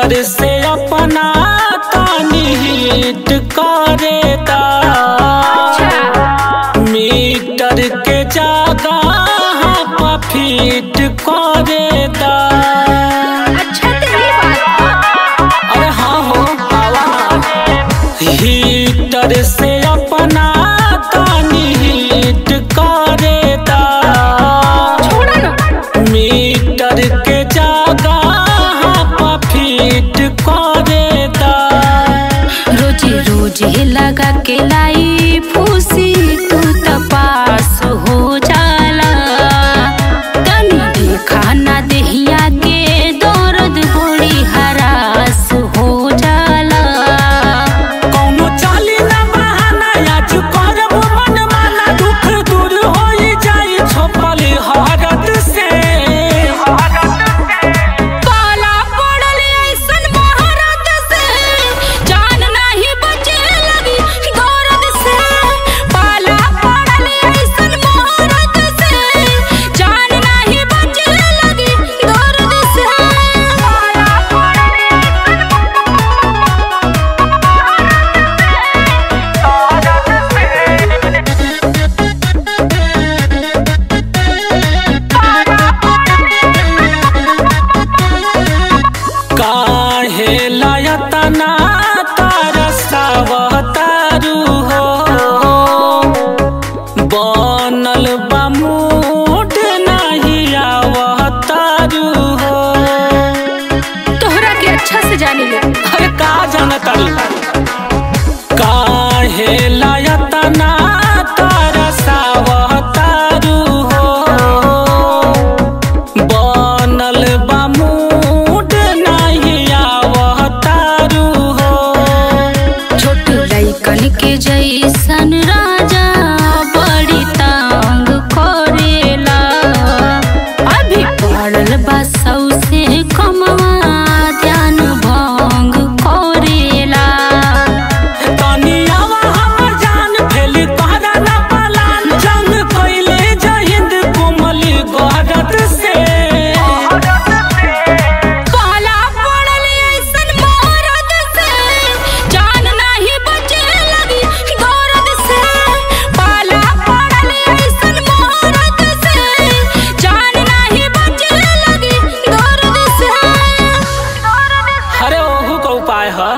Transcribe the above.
Metre से अपना तानी हिट करे दा। मीटर के जगह फिट करे दा। अरे हाँ हो आवा हीटर से अपना तानी हिट करे दा। मीटर के जगह फिट करे दा। रोजे रोजे लगा के लाई फूसी तू तपास हो जाला। तनी देखा ना देहिया के दर्द बड़ी हरास हो जाला। कौनो चाली ना बहाना आज करब मन माना। दुख दूर हो जाई छपल हरत से। पाला पड़ल ऐसन महारत से जान नहीं बचे लगी दर्द से। पाला पड़ल ऐसन महारत से जान नहीं बचे लगी दर्द से। काहे लायतना तरसावतारू हो। बनल बा मूड नहीं आवतारू हो। तोहरा के अच्छा से जानी ले। अरे का जानतारू काहे लायतना तरसावतारू हो। बनल बा मूड नहीं आवतारू हो। छोट लइकन के जैसन राजा बड़ी तंग करेला। अभी पड़ल बा सौसे कमवा ध्यान भंग करेला। तनी आवा हमर जान फेल तोहरा ना पलान। जंग कइले जहिंद कोमल गहरत से। पाला पड़ल ऐसन महारत से जान नहीं बचे लगी दर्द से। पाला पड़ल ऐसन महारत से जान नहीं बचे लगी दर्द से। अरे ओहू का उपाय है।